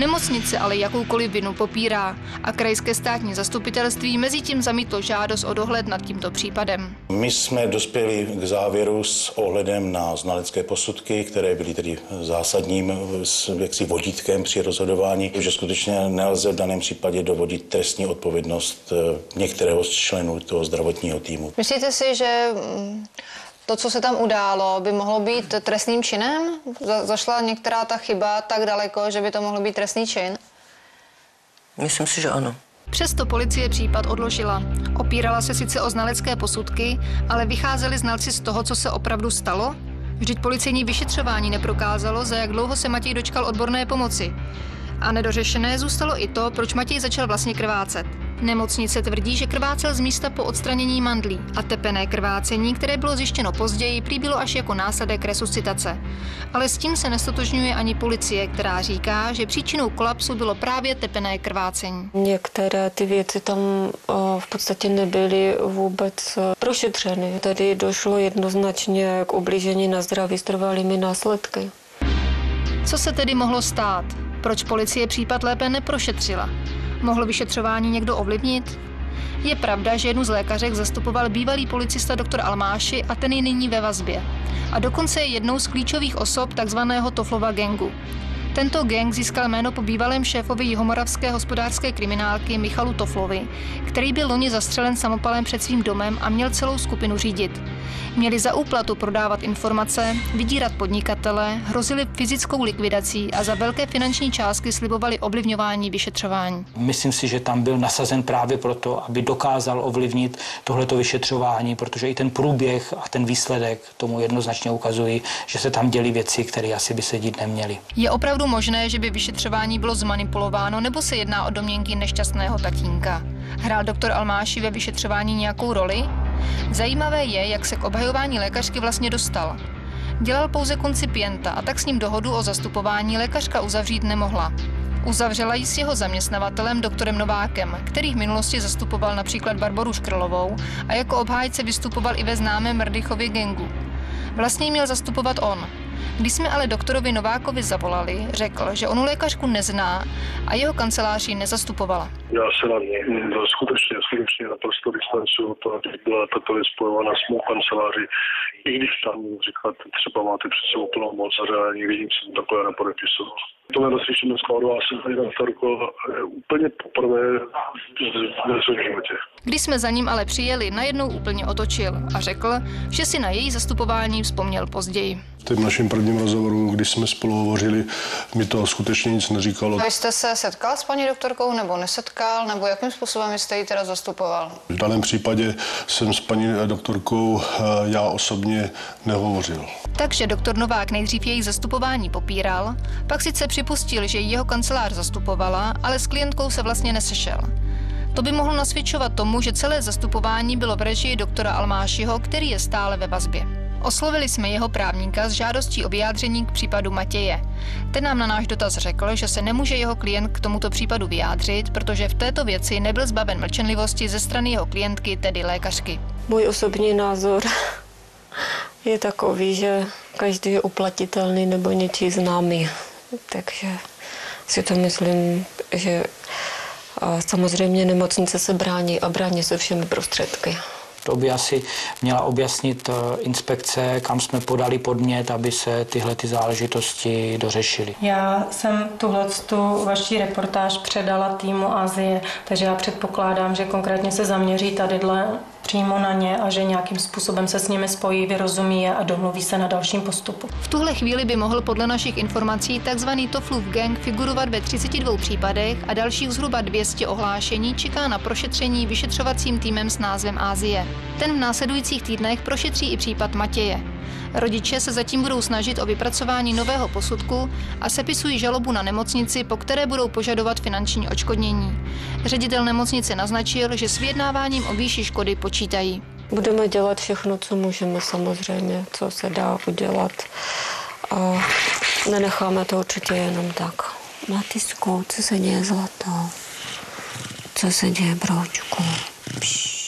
Nemocnice ale jakoukoliv vinu popírá a krajské státní zastupitelství mezitím zamítlo žádost o dohled nad tímto případem. My jsme dospěli k závěru s ohledem na znalecké posudky, které byly tedy zásadním vodítkem při rozhodování, že skutečně nelze v daném případě dovodit trestní odpovědnost některého z členů toho zdravotního týmu. Myslíte si, že to, co se tam událo, by mohlo být trestným činem? Zašla některá ta chyba tak daleko, že by to mohlo být trestný čin? Myslím si, že ano. Přesto policie případ odložila. Opírala se sice o znalecké posudky, ale vycházeli znalci z toho, co se opravdu stalo? Vždyť policejní vyšetřování neprokázalo, za jak dlouho se Matěj dočkal odborné pomoci. A nedořešené zůstalo i to, proč Matěj začal vlastně krvácet. Nemocnice tvrdí, že krvácel z místa po odstranění mandlí a tepené krvácení, které bylo zjištěno později, prý bylo až jako následek resuscitace. Ale s tím se nestotožňuje ani policie, která říká, že příčinou kolapsu bylo právě tepené krvácení. Některé ty věci tam v podstatě nebyly vůbec prošetřeny. Tady došlo jednoznačně k ublížení na zdraví s trvalými následky. Co se tedy mohlo stát? Proč policie případ lépe neprošetřila? Mohl vyšetřování někdo ovlivnit? Je pravda, že jednu z lékařek zastupoval bývalý policista doktor Almáši a ten je nyní ve vazbě. A dokonce je jednou z klíčových osob takzvaného Toflova gangu. Tento gang získal jméno po bývalém šéfovi jihomoravské hospodářské kriminálky Michalu Toflovi, který byl loni zastřelen samopalem před svým domem a měl celou skupinu řídit. Měli za úplatu prodávat informace, vydírat podnikatele, hrozili fyzickou likvidací a za velké finanční částky slibovali ovlivňování vyšetřování. Myslím si, že tam byl nasazen právě proto, aby dokázal ovlivnit tohleto vyšetřování, protože i ten průběh a ten výsledek tomu jednoznačně ukazují, že se tam děly věci, které asi by se dít neměly. Je opravdu možné, že by vyšetřování bylo zmanipulováno, nebo se jedná o domněnky nešťastného tatínka? Hrál doktor Almáši ve vyšetřování nějakou roli? Zajímavé je, jak se k obhajování lékařky vlastně dostal. Dělal pouze koncipienta a tak s ním dohodu o zastupování lékařka uzavřít nemohla. Uzavřela ji s jeho zaměstnavatelem doktorem Novákem, který v minulosti zastupoval například Barboru Škrlovou a jako obhájce vystupoval i ve známém Mrdychově gangu. Vlastně měl zastupovat on. Když jsme ale doktorovi Novákovi zavolali, řekl, že onu lékařku nezná a jeho kancelář ji nezastupovala. Já se skutečně naprosto distancuju to, aby byla tato věc spojovaná s mou kanceláří. I když tam říkat, třeba máte před sebou plnou moc a reálně vidím, co takové nepodepisoval. To nedoslyšíme skladu, já jsem tady doktorko úplně poprvé v svém životě. Když jsme za ním ale přijeli, najednou úplně otočil a řekl, že si na její zastupování vzpomněl později. V tom našem prvním rozhovoru, když jsme spolu hovořili, mi to skutečně nic neříkalo. A vy jste se setkal s paní doktorkou nebo nesetkal, nebo jakým způsobem jste ji teda zastupoval? V daném případě jsem s paní doktorkou já osobně nehovořil. Takže doktor Novák nejdřív její zastupování popíral, pak sice připustil, že jeho kancelář zastupovala, ale s klientkou se vlastně nesešel. To by mohlo nasvědčovat tomu, že celé zastupování bylo v režii doktora Almášiho, který je stále ve vazbě. Oslovili jsme jeho právníka s žádostí o vyjádření k případu Matěje. Ten nám na náš dotaz řekl, že se nemůže jeho klient k tomuto případu vyjádřit, protože v této věci nebyl zbaven mlčenlivosti ze strany jeho klientky, tedy lékařky. Můj osobní názor je takový, že každý je uplatitelný nebo něčí známý. Takže si to myslím, že samozřejmě nemocnice se brání a brání se všemi prostředky. To by asi měla objasnit inspekce, kam jsme podali podnět, aby se tyhle záležitosti dořešily. Já jsem tuhletu vaši reportáž předala týmu Asie, takže já předpokládám, že konkrétně se zaměří tadyhle přímo na ně a že nějakým způsobem se s nimi spojí, vyrozumí a domluví se na dalším postupu. V tuhle chvíli by mohl podle našich informací tzv. Toflův gang figurovat ve 32 případech a dalších zhruba 200 ohlášení čeká na prošetření vyšetřovacím týmem s názvem Asie. Ten v následujících týdnech prošetří i případ Matěje. Rodiče se zatím budou snažit o vypracování nového posudku a sepisují žalobu na nemocnici, po které budou požadovat finanční odškodnění. Ředitel nemocnice naznačil, že s vyjednáváním o výši škody počítají. Budeme dělat všechno, co můžeme samozřejmě, co se dá udělat. A nenecháme to určitě jenom tak. Matysku, co se děje, zlato? Co se děje, broučku? Pš.